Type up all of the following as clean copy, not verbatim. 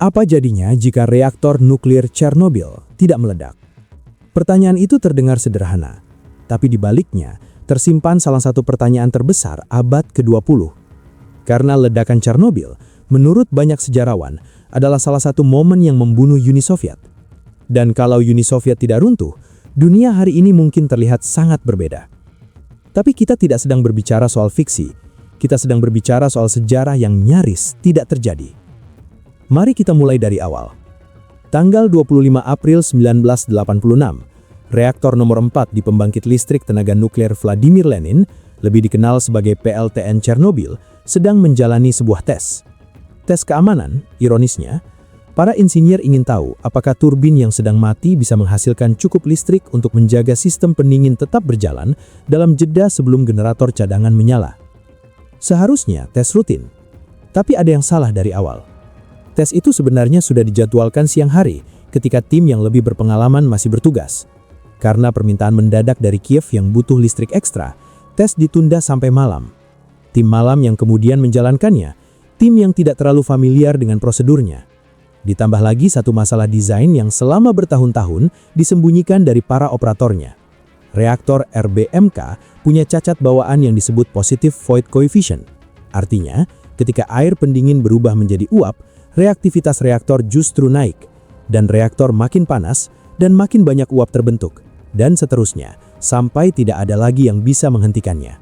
Apa jadinya jika reaktor nuklir Chernobyl tidak meledak? Pertanyaan itu terdengar sederhana, tapi di baliknya tersimpan salah satu pertanyaan terbesar abad ke-20. Karena ledakan Chernobyl, menurut banyak sejarawan, adalah salah satu momen yang membunuh Uni Soviet. Dan kalau Uni Soviet tidak runtuh, dunia hari ini mungkin terlihat sangat berbeda. Tapi kita tidak sedang berbicara soal fiksi, kita sedang berbicara soal sejarah yang nyaris tidak terjadi. Mari kita mulai dari awal. Tanggal 25 April 1986, reaktor nomor 4 di pembangkit listrik tenaga nuklir Vladimir Lenin, lebih dikenal sebagai PLTN Chernobyl, sedang menjalani sebuah tes. Tes keamanan, ironisnya, para insinyur ingin tahu apakah turbin yang sedang mati bisa menghasilkan cukup listrik untuk menjaga sistem pendingin tetap berjalan dalam jeda sebelum generator cadangan menyala. Seharusnya tes rutin, tapi ada yang salah dari awal. Tes itu sebenarnya sudah dijadwalkan siang hari ketika tim yang lebih berpengalaman masih bertugas. Karena permintaan mendadak dari Kiev yang butuh listrik ekstra, tes ditunda sampai malam. Tim malam yang kemudian menjalankannya, tim yang tidak terlalu familiar dengan prosedurnya. Ditambah lagi satu masalah desain yang selama bertahun-tahun disembunyikan dari para operatornya. Reaktor RBMK punya cacat bawaan yang disebut positive void coefficient. Artinya, ketika air pendingin berubah menjadi uap, reaktivitas reaktor justru naik, dan reaktor makin panas, dan makin banyak uap terbentuk, dan seterusnya, sampai tidak ada lagi yang bisa menghentikannya.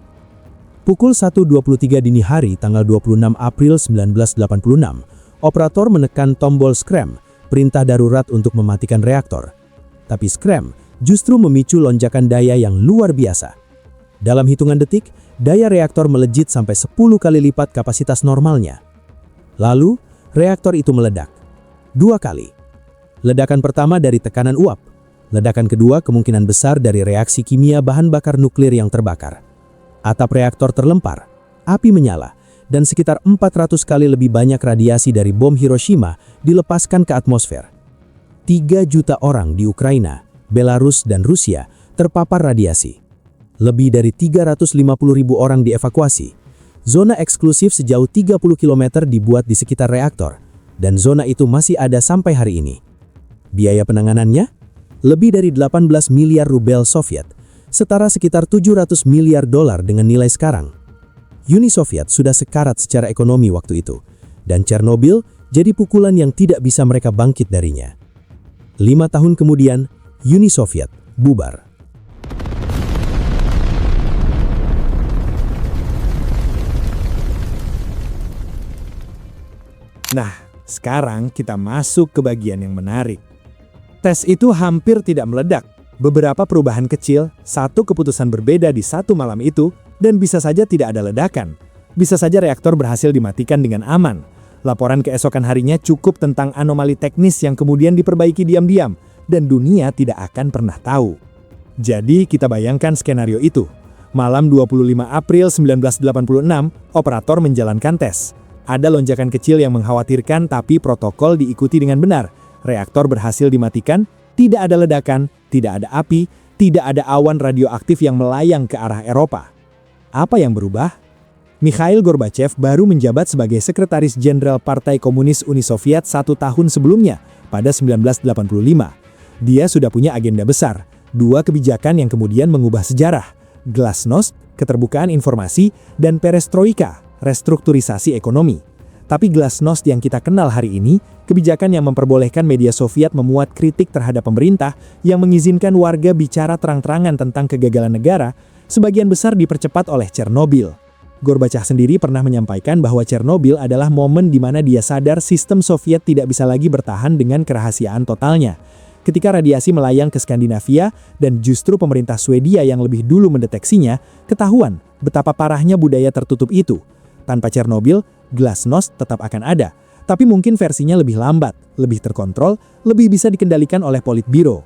Pukul 1.23 dini hari tanggal 26 April 1986, operator menekan tombol scram, perintah darurat untuk mematikan reaktor. Tapi scram justru memicu lonjakan daya yang luar biasa. Dalam hitungan detik, daya reaktor melejit sampai 10 kali lipat kapasitas normalnya. Lalu, reaktor itu meledak. 2 kali. Ledakan pertama dari tekanan uap. Ledakan kedua kemungkinan besar dari reaksi kimia bahan bakar nuklir yang terbakar. Atap reaktor terlempar, api menyala, dan sekitar 400 kali lebih banyak radiasi dari bom Hiroshima dilepaskan ke atmosfer. 3 juta orang di Ukraina, Belarus, dan Rusia terpapar radiasi. Lebih dari 350.000 orang dievakuasi. Zona eksklusif sejauh 30 km dibuat di sekitar reaktor, dan zona itu masih ada sampai hari ini. Biaya penanganannya? Lebih dari 18 miliar rubel Soviet, setara sekitar 700 miliar dolar dengan nilai sekarang. Uni Soviet sudah sekarat secara ekonomi waktu itu, dan Chernobyl jadi pukulan yang tidak bisa mereka bangkit darinya. 5 tahun kemudian, Uni Soviet bubar. Nah, sekarang kita masuk ke bagian yang menarik. Tes itu hampir tidak meledak. Beberapa perubahan kecil, satu keputusan berbeda di satu malam itu, dan bisa saja tidak ada ledakan. Bisa saja reaktor berhasil dimatikan dengan aman. Laporan keesokan harinya cukup tentang anomali teknis yang kemudian diperbaiki diam-diam, dan dunia tidak akan pernah tahu. Jadi kita bayangkan skenario itu. Malam 25 April 1986, operator menjalankan tes. Ada lonjakan kecil yang mengkhawatirkan tapi protokol diikuti dengan benar. Reaktor berhasil dimatikan, tidak ada ledakan, tidak ada api, tidak ada awan radioaktif yang melayang ke arah Eropa. Apa yang berubah? Mikhail Gorbachev baru menjabat sebagai Sekretaris Jenderal Partai Komunis Uni Soviet 1 tahun sebelumnya, pada 1985. Dia sudah punya agenda besar, 2 kebijakan yang kemudian mengubah sejarah. Glasnost, keterbukaan informasi, dan perestroika, restrukturisasi ekonomi. Tapi Glasnost yang kita kenal hari ini, kebijakan yang memperbolehkan media Soviet memuat kritik terhadap pemerintah yang mengizinkan warga bicara terang-terangan tentang kegagalan negara, sebagian besar dipercepat oleh Chernobyl. Gorbachev sendiri pernah menyampaikan bahwa Chernobyl adalah momen di mana dia sadar sistem Soviet tidak bisa lagi bertahan dengan kerahasiaan totalnya. Ketika radiasi melayang ke Skandinavia dan justru pemerintah Swedia yang lebih dulu mendeteksinya, ketahuan betapa parahnya budaya tertutup itu. Tanpa Chernobyl, Glasnost tetap akan ada, tapi mungkin versinya lebih lambat, lebih terkontrol, lebih bisa dikendalikan oleh Politbiro.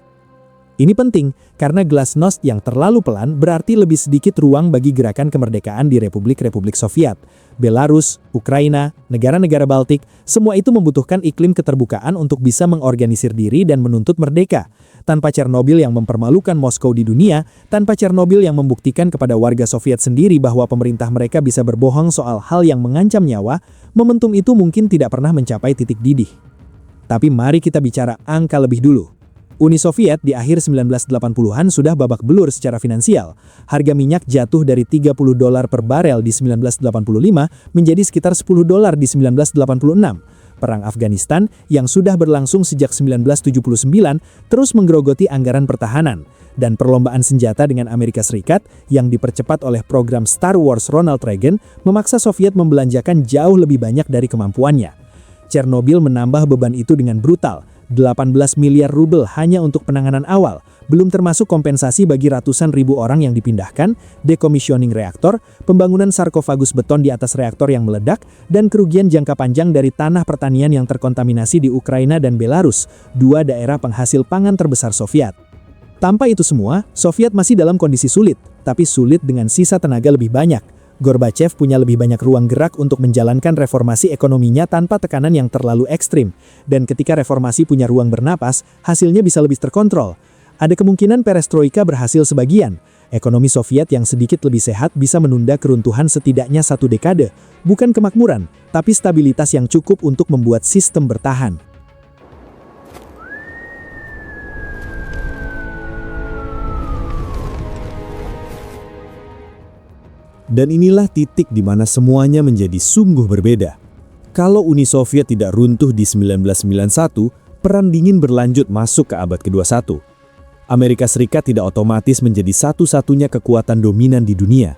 Ini penting karena Glasnost yang terlalu pelan berarti lebih sedikit ruang bagi gerakan kemerdekaan di Republik-Republik Soviet. Belarus, Ukraina, negara-negara Baltik, semua itu membutuhkan iklim keterbukaan untuk bisa mengorganisir diri dan menuntut merdeka. Tanpa Chernobyl yang mempermalukan Moskow di dunia, tanpa Chernobyl yang membuktikan kepada warga Soviet sendiri bahwa pemerintah mereka bisa berbohong soal hal yang mengancam nyawa, momentum itu mungkin tidak pernah mencapai titik didih. Tapi mari kita bicara angka lebih dulu. Uni Soviet di akhir 1980-an sudah babak belur secara finansial. Harga minyak jatuh dari $30 per barel di 1985 menjadi sekitar $10 di 1986. Perang Afghanistan yang sudah berlangsung sejak 1979 terus menggerogoti anggaran pertahanan. Dan perlombaan senjata dengan Amerika Serikat yang dipercepat oleh program Star Wars Ronald Reagan memaksa Soviet membelanjakan jauh lebih banyak dari kemampuannya. Chernobyl menambah beban itu dengan brutal. 18 miliar rubel hanya untuk penanganan awal, belum termasuk kompensasi bagi ratusan ribu orang yang dipindahkan, decommissioning reaktor, pembangunan sarkofagus beton di atas reaktor yang meledak, dan kerugian jangka panjang dari tanah pertanian yang terkontaminasi di Ukraina dan Belarus, dua daerah penghasil pangan terbesar Soviet. Tanpa itu semua, Soviet masih dalam kondisi sulit, tapi sulit dengan sisa tenaga lebih banyak. Gorbachev punya lebih banyak ruang gerak untuk menjalankan reformasi ekonominya tanpa tekanan yang terlalu ekstrim. Dan ketika reformasi punya ruang bernapas, hasilnya bisa lebih terkontrol. Ada kemungkinan perestroika berhasil sebagian. Ekonomi Soviet yang sedikit lebih sehat bisa menunda keruntuhan setidaknya 1 dekade. Bukan kemakmuran, tapi stabilitas yang cukup untuk membuat sistem bertahan. Dan inilah titik di mana semuanya menjadi sungguh berbeda. Kalau Uni Soviet tidak runtuh di 1991, Perang Dingin berlanjut masuk ke abad ke-21. Amerika Serikat tidak otomatis menjadi satu-satunya kekuatan dominan di dunia.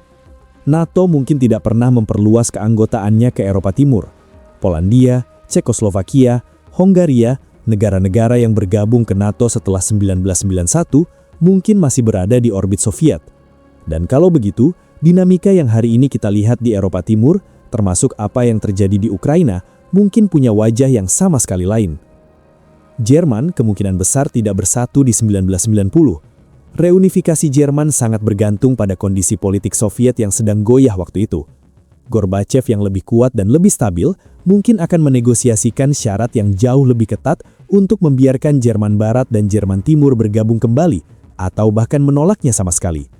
NATO mungkin tidak pernah memperluas keanggotaannya ke Eropa Timur. Polandia, Cekoslovakia, Hongaria, negara-negara yang bergabung ke NATO setelah 1991 mungkin masih berada di orbit Soviet. Dan kalau begitu, dinamika yang hari ini kita lihat di Eropa Timur, termasuk apa yang terjadi di Ukraina, mungkin punya wajah yang sama sekali lain. Jerman kemungkinan besar tidak bersatu di 1990. Reunifikasi Jerman sangat bergantung pada kondisi politik Soviet yang sedang goyah waktu itu. Gorbachev yang lebih kuat dan lebih stabil mungkin akan menegosiasikan syarat yang jauh lebih ketat untuk membiarkan Jerman Barat dan Jerman Timur bergabung kembali, atau bahkan menolaknya sama sekali.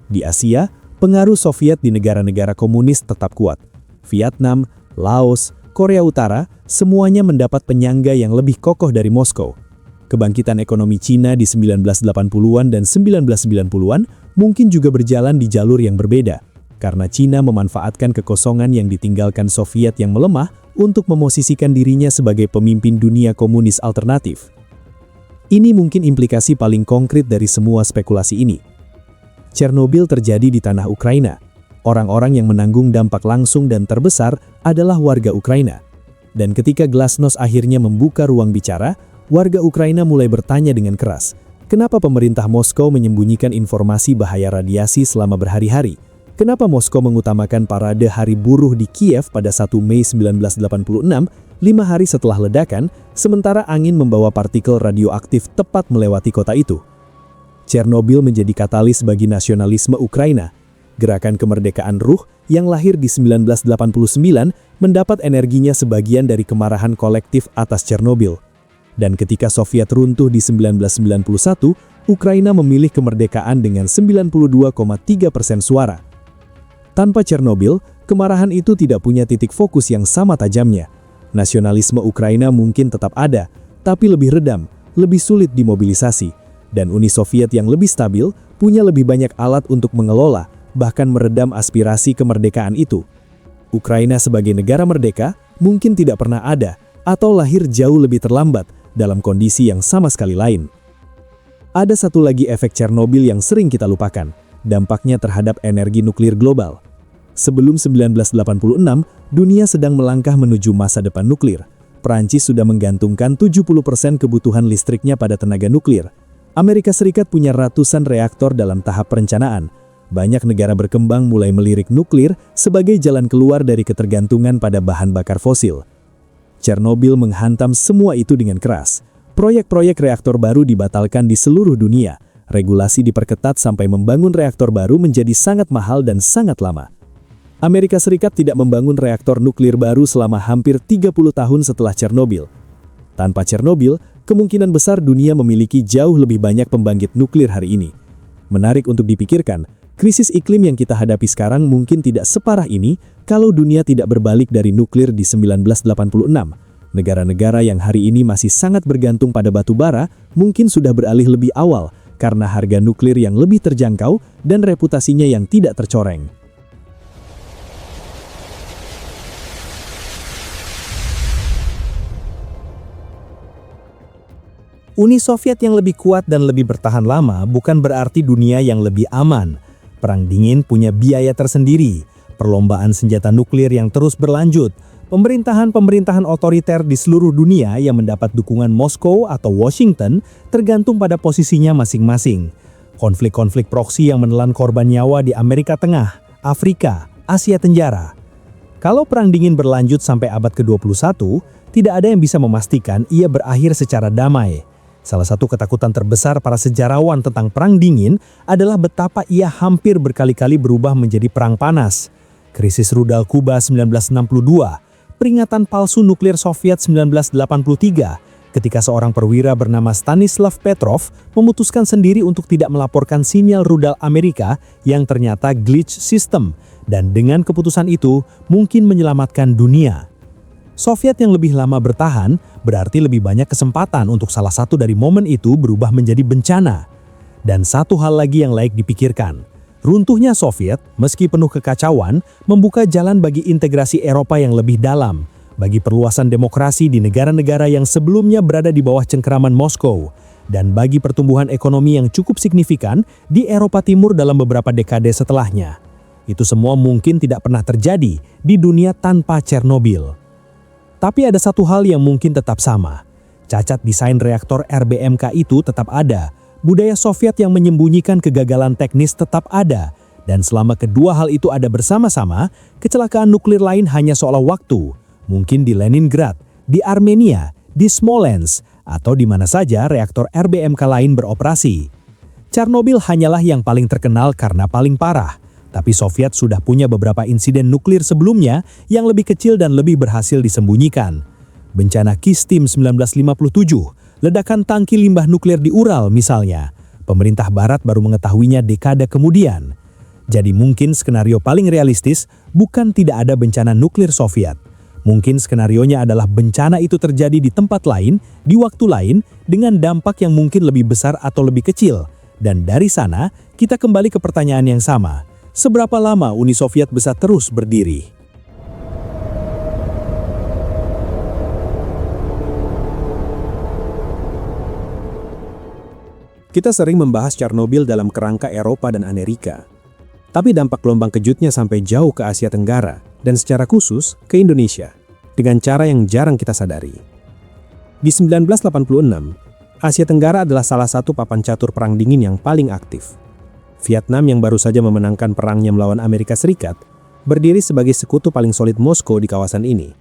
Di Asia, pengaruh Soviet di negara-negara komunis tetap kuat. Vietnam, Laos, Korea Utara, semuanya mendapat penyangga yang lebih kokoh dari Moskow. Kebangkitan ekonomi Cina di 1980-an dan 1990-an mungkin juga berjalan di jalur yang berbeda, karena Cina memanfaatkan kekosongan yang ditinggalkan Soviet yang melemah untuk memosisikan dirinya sebagai pemimpin dunia komunis alternatif. Ini mungkin implikasi paling konkret dari semua spekulasi ini. Chernobyl terjadi di tanah Ukraina. Orang-orang yang menanggung dampak langsung dan terbesar adalah warga Ukraina. Dan ketika Glasnost akhirnya membuka ruang bicara, warga Ukraina mulai bertanya dengan keras, kenapa pemerintah Moskow menyembunyikan informasi bahaya radiasi selama berhari-hari? Kenapa Moskow mengutamakan parade Hari Buruh di Kiev pada 1 Mei 1986, 5 hari setelah ledakan, sementara angin membawa partikel radioaktif tepat melewati kota itu? Chernobyl menjadi katalis bagi nasionalisme Ukraina. Gerakan kemerdekaan ruh yang lahir di 1989 mendapat energinya sebagian dari kemarahan kolektif atas Chernobyl. Dan ketika Soviet runtuh di 1991, Ukraina memilih kemerdekaan dengan 92,3% suara. Tanpa Chernobyl, kemarahan itu tidak punya titik fokus yang sama tajamnya. Nasionalisme Ukraina mungkin tetap ada, tapi lebih redam, lebih sulit dimobilisasi. Dan Uni Soviet yang lebih stabil punya lebih banyak alat untuk mengelola, bahkan meredam aspirasi kemerdekaan itu. Ukraina sebagai negara merdeka mungkin tidak pernah ada atau lahir jauh lebih terlambat dalam kondisi yang sama sekali lain. Ada satu lagi efek Chernobyl yang sering kita lupakan, dampaknya terhadap energi nuklir global. Sebelum 1986, dunia sedang melangkah menuju masa depan nuklir. Perancis sudah menggantungkan 70% kebutuhan listriknya pada tenaga nuklir. Amerika Serikat punya ratusan reaktor dalam tahap perencanaan. Banyak negara berkembang mulai melirik nuklir sebagai jalan keluar dari ketergantungan pada bahan bakar fosil. Chernobyl menghantam semua itu dengan keras. Proyek-proyek reaktor baru dibatalkan di seluruh dunia. Regulasi diperketat sampai membangun reaktor baru menjadi sangat mahal dan sangat lama. Amerika Serikat tidak membangun reaktor nuklir baru selama hampir 30 tahun setelah Chernobyl. Tanpa Chernobyl, kemungkinan besar dunia memiliki jauh lebih banyak pembangkit nuklir hari ini. Menarik untuk dipikirkan, krisis iklim yang kita hadapi sekarang mungkin tidak separah ini kalau dunia tidak berbalik dari nuklir di 1986. Negara-negara yang hari ini masih sangat bergantung pada batu bara mungkin sudah beralih lebih awal karena harga nuklir yang lebih terjangkau dan reputasinya yang tidak tercoreng. Uni Soviet yang lebih kuat dan lebih bertahan lama bukan berarti dunia yang lebih aman. Perang dingin punya biaya tersendiri, perlombaan senjata nuklir yang terus berlanjut, pemerintahan-pemerintahan otoriter di seluruh dunia yang mendapat dukungan Moskow atau Washington tergantung pada posisinya masing-masing. Konflik-konflik proksi yang menelan korban nyawa di Amerika Tengah, Afrika, Asia Tenggara. Kalau perang dingin berlanjut sampai abad ke-21, tidak ada yang bisa memastikan ia berakhir secara damai. Salah satu ketakutan terbesar para sejarawan tentang perang dingin adalah betapa ia hampir berkali-kali berubah menjadi perang panas. Krisis rudal Kuba 1962, peringatan palsu nuklir Soviet 1983, ketika seorang perwira bernama Stanislav Petrov memutuskan sendiri untuk tidak melaporkan sinyal rudal Amerika yang ternyata glitch system, dan dengan keputusan itu mungkin menyelamatkan dunia. Soviet yang lebih lama bertahan berarti lebih banyak kesempatan untuk salah satu dari momen itu berubah menjadi bencana. Dan satu hal lagi yang layak dipikirkan, runtuhnya Soviet meski penuh kekacauan membuka jalan bagi integrasi Eropa yang lebih dalam, bagi perluasan demokrasi di negara-negara yang sebelumnya berada di bawah cengkeraman Moskow, dan bagi pertumbuhan ekonomi yang cukup signifikan di Eropa Timur dalam beberapa dekade setelahnya. Itu semua mungkin tidak pernah terjadi di dunia tanpa Chernobyl. Tapi ada satu hal yang mungkin tetap sama. Cacat desain reaktor RBMK itu tetap ada. Budaya Soviet yang menyembunyikan kegagalan teknis tetap ada. Dan selama kedua hal itu ada bersama-sama, kecelakaan nuklir lain hanya soal waktu. Mungkin di Leningrad, di Armenia, di Smolensk, atau di mana saja reaktor RBMK lain beroperasi. Chernobyl hanyalah yang paling terkenal karena paling parah. Tapi Soviet sudah punya beberapa insiden nuklir sebelumnya yang lebih kecil dan lebih berhasil disembunyikan. Bencana Kistim 1957, ledakan tangki limbah nuklir di Ural misalnya. Pemerintah Barat baru mengetahuinya dekade kemudian. Jadi mungkin skenario paling realistis bukan tidak ada bencana nuklir Soviet. Mungkin skenarionya adalah bencana itu terjadi di tempat lain, di waktu lain, dengan dampak yang mungkin lebih besar atau lebih kecil. Dan dari sana, kita kembali ke pertanyaan yang sama. Seberapa lama Uni Soviet bisa terus berdiri? Kita sering membahas Chernobyl dalam kerangka Eropa dan Amerika. Tapi dampak gelombang kejutnya sampai jauh ke Asia Tenggara dan secara khusus ke Indonesia dengan cara yang jarang kita sadari. Di 1986, Asia Tenggara adalah salah satu papan catur perang dingin yang paling aktif. Vietnam yang baru saja memenangkan perangnya melawan Amerika Serikat, berdiri sebagai sekutu paling solid Moskow di kawasan ini.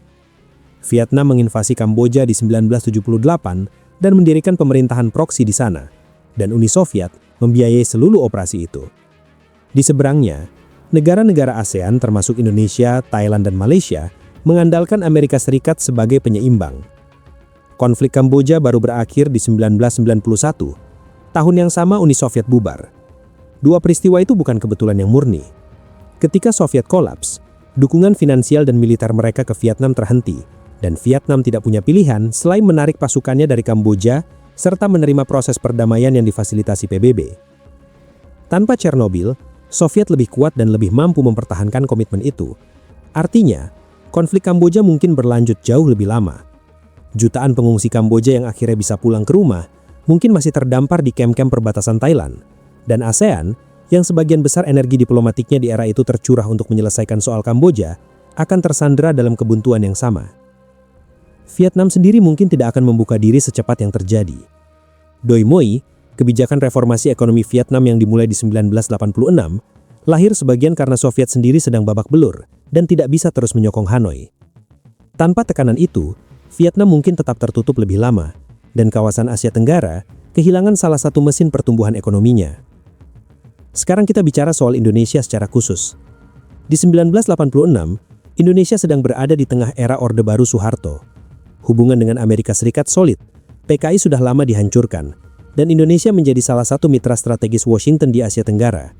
Vietnam menginvasi Kamboja di 1978 dan mendirikan pemerintahan proksi di sana, dan Uni Soviet membiayai seluruh operasi itu. Di seberangnya, negara-negara ASEAN termasuk Indonesia, Thailand, dan Malaysia mengandalkan Amerika Serikat sebagai penyeimbang. Konflik Kamboja baru berakhir di 1991, tahun yang sama Uni Soviet bubar. Dua peristiwa itu bukan kebetulan yang murni. Ketika Soviet kolaps, dukungan finansial dan militer mereka ke Vietnam terhenti, dan Vietnam tidak punya pilihan selain menarik pasukannya dari Kamboja serta menerima proses perdamaian yang difasilitasi PBB. Tanpa Chernobyl, Soviet lebih kuat dan lebih mampu mempertahankan komitmen itu. Artinya, konflik Kamboja mungkin berlanjut jauh lebih lama. Jutaan pengungsi Kamboja yang akhirnya bisa pulang ke rumah mungkin masih terdampar di kem-kem perbatasan Thailand. Dan ASEAN, yang sebagian besar energi diplomatiknya di era itu tercurah untuk menyelesaikan soal Kamboja, akan tersandera dalam kebuntuan yang sama. Vietnam sendiri mungkin tidak akan membuka diri secepat yang terjadi. Doi Moi, kebijakan reformasi ekonomi Vietnam yang dimulai di 1986, lahir sebagian karena Soviet sendiri sedang babak belur dan tidak bisa terus menyokong Hanoi. Tanpa tekanan itu, Vietnam mungkin tetap tertutup lebih lama, dan kawasan Asia Tenggara kehilangan salah satu mesin pertumbuhan ekonominya. Sekarang kita bicara soal Indonesia secara khusus. Di 1986, Indonesia sedang berada di tengah era Orde Baru Soeharto. Hubungan dengan Amerika Serikat solid, PKI sudah lama dihancurkan, dan Indonesia menjadi salah satu mitra strategis Washington di Asia Tenggara.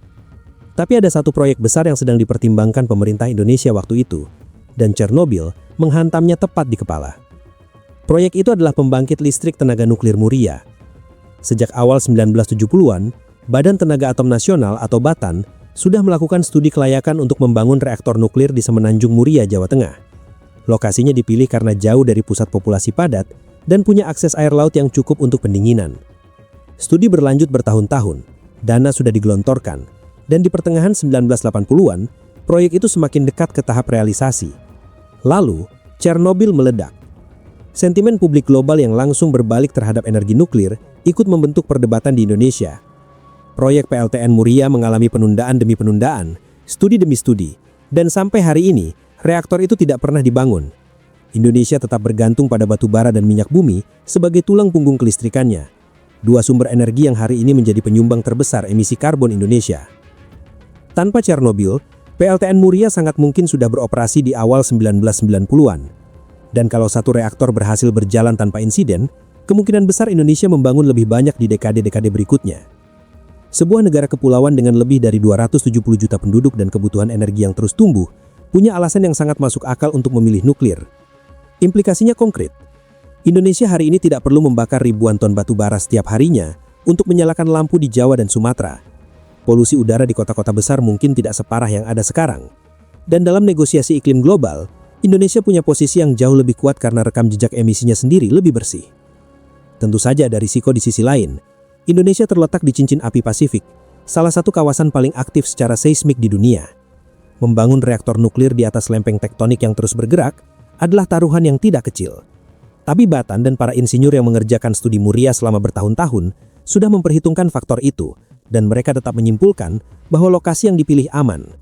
Tapi ada satu proyek besar yang sedang dipertimbangkan pemerintah Indonesia waktu itu, dan Chernobyl menghantamnya tepat di kepala. Proyek itu adalah pembangkit listrik tenaga nuklir Muria. Sejak awal 1970-an, Badan Tenaga Atom Nasional atau BATAN sudah melakukan studi kelayakan untuk membangun reaktor nuklir di Semenanjung Muria, Jawa Tengah. Lokasinya dipilih karena jauh dari pusat populasi padat dan punya akses air laut yang cukup untuk pendinginan. Studi berlanjut bertahun-tahun, dana sudah digelontorkan, dan di pertengahan 1980-an, proyek itu semakin dekat ke tahap realisasi. Lalu, Chernobyl meledak. Sentimen publik global yang langsung berbalik terhadap energi nuklir ikut membentuk perdebatan di Indonesia. Proyek PLTN Muria mengalami penundaan demi penundaan, studi demi studi, dan sampai hari ini, reaktor itu tidak pernah dibangun. Indonesia tetap bergantung pada batu bara dan minyak bumi sebagai tulang punggung kelistrikannya. Dua sumber energi yang hari ini menjadi penyumbang terbesar emisi karbon Indonesia. Tanpa Chernobyl, PLTN Muria sangat mungkin sudah beroperasi di awal 1990-an. Dan kalau satu reaktor berhasil berjalan tanpa insiden, kemungkinan besar Indonesia membangun lebih banyak di dekade-dekade berikutnya. Sebuah negara kepulauan dengan lebih dari 270 juta penduduk dan kebutuhan energi yang terus tumbuh, punya alasan yang sangat masuk akal untuk memilih nuklir. Implikasinya konkret. Indonesia hari ini tidak perlu membakar ribuan ton batu bara setiap harinya untuk menyalakan lampu di Jawa dan Sumatera. Polusi udara di kota-kota besar mungkin tidak separah yang ada sekarang. Dan dalam negosiasi iklim global, Indonesia punya posisi yang jauh lebih kuat karena rekam jejak emisinya sendiri lebih bersih. Tentu saja ada risiko di sisi lain. Indonesia terletak di cincin api Pasifik, salah satu kawasan paling aktif secara seismik di dunia. Membangun reaktor nuklir di atas lempeng tektonik yang terus bergerak adalah taruhan yang tidak kecil. Tapi BATAN dan para insinyur yang mengerjakan studi Muria selama bertahun-tahun sudah memperhitungkan faktor itu, dan mereka tetap menyimpulkan bahwa lokasi yang dipilih aman.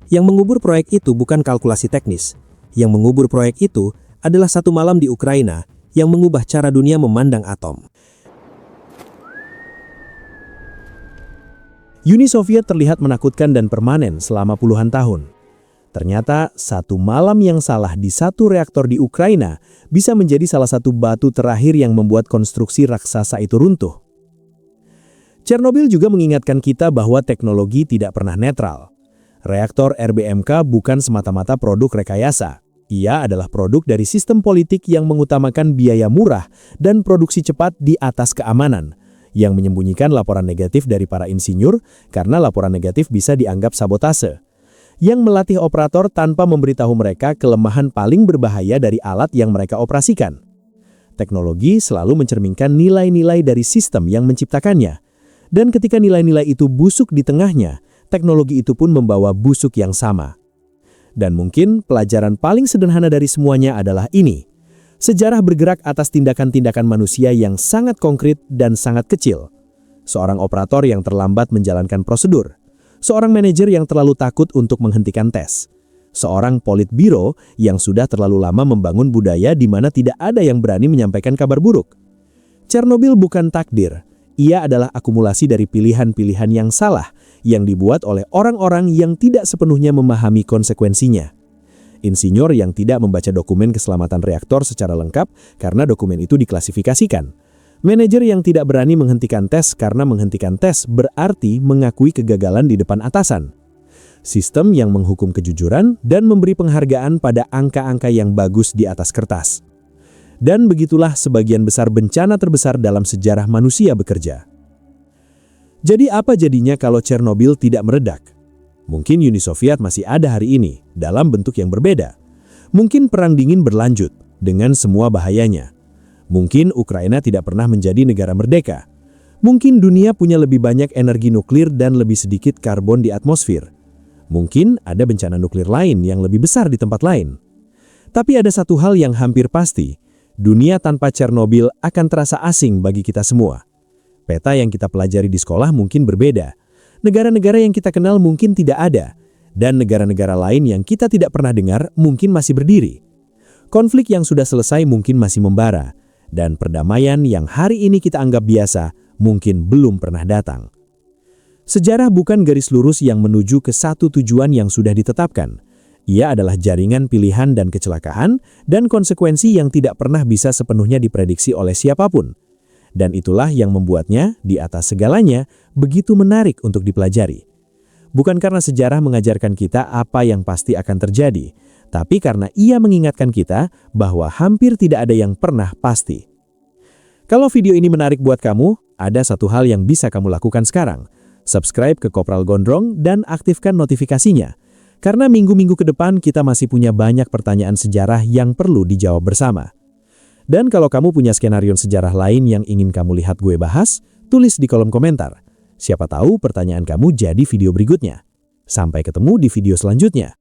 Yang mengubur proyek itu bukan kalkulasi teknis. Yang mengubur proyek itu adalah satu malam di Ukraina yang mengubah cara dunia memandang atom. Uni Soviet terlihat menakutkan dan permanen selama puluhan tahun. Ternyata, satu malam yang salah di satu reaktor di Ukraina bisa menjadi salah satu batu terakhir yang membuat konstruksi raksasa itu runtuh. Chernobyl juga mengingatkan kita bahwa teknologi tidak pernah netral. Reaktor RBMK bukan semata-mata produk rekayasa. Ia adalah produk dari sistem politik yang mengutamakan biaya murah dan produksi cepat di atas keamanan, yang menyembunyikan laporan negatif dari para insinyur karena laporan negatif bisa dianggap sabotase, yang melatih operator tanpa memberitahu mereka kelemahan paling berbahaya dari alat yang mereka operasikan. Teknologi selalu mencerminkan nilai-nilai dari sistem yang menciptakannya, dan ketika nilai-nilai itu busuk di tengahnya, teknologi itu pun membawa busuk yang sama. Dan mungkin pelajaran paling sederhana dari semuanya adalah ini. Sejarah bergerak atas tindakan-tindakan manusia yang sangat konkret dan sangat kecil. Seorang operator yang terlambat menjalankan prosedur. Seorang manajer yang terlalu takut untuk menghentikan tes. Seorang politbiro yang sudah terlalu lama membangun budaya di mana tidak ada yang berani menyampaikan kabar buruk. Chernobyl bukan takdir. Ia adalah akumulasi dari pilihan-pilihan yang salah yang dibuat oleh orang-orang yang tidak sepenuhnya memahami konsekuensinya. Insinyur yang tidak membaca dokumen keselamatan reaktor secara lengkap karena dokumen itu diklasifikasikan. Manajer yang tidak berani menghentikan tes karena menghentikan tes berarti mengakui kegagalan di depan atasan. Sistem yang menghukum kejujuran dan memberi penghargaan pada angka-angka yang bagus di atas kertas. Dan begitulah sebagian besar bencana terbesar dalam sejarah manusia bekerja. Jadi apa jadinya kalau Chernobyl tidak meledak? Mungkin Uni Soviet masih ada hari ini dalam bentuk yang berbeda. Mungkin perang dingin berlanjut dengan semua bahayanya. Mungkin Ukraina tidak pernah menjadi negara merdeka. Mungkin dunia punya lebih banyak energi nuklir dan lebih sedikit karbon di atmosfer. Mungkin ada bencana nuklir lain yang lebih besar di tempat lain. Tapi ada satu hal yang hampir pasti, dunia tanpa Chernobyl akan terasa asing bagi kita semua. Peta yang kita pelajari di sekolah mungkin berbeda. Negara-negara yang kita kenal mungkin tidak ada. Dan negara-negara lain yang kita tidak pernah dengar mungkin masih berdiri. Konflik yang sudah selesai mungkin masih membara. Dan perdamaian yang hari ini kita anggap biasa mungkin belum pernah datang. Sejarah bukan garis lurus yang menuju ke satu tujuan yang sudah ditetapkan. Ia adalah jaringan pilihan dan kecelakaan dan konsekuensi yang tidak pernah bisa sepenuhnya diprediksi oleh siapapun. Dan itulah yang membuatnya, di atas segalanya, begitu menarik untuk dipelajari. Bukan karena sejarah mengajarkan kita apa yang pasti akan terjadi, tapi karena ia mengingatkan kita bahwa hampir tidak ada yang pernah pasti. Kalau video ini menarik buat kamu, ada satu hal yang bisa kamu lakukan sekarang. Subscribe ke Kopral Gondrong dan aktifkan notifikasinya. Karena minggu-minggu ke depan kita masih punya banyak pertanyaan sejarah yang perlu dijawab bersama. Dan kalau kamu punya skenario sejarah lain yang ingin kamu lihat gue bahas, tulis di kolom komentar. Siapa tahu pertanyaan kamu jadi video berikutnya. Sampai ketemu di video selanjutnya.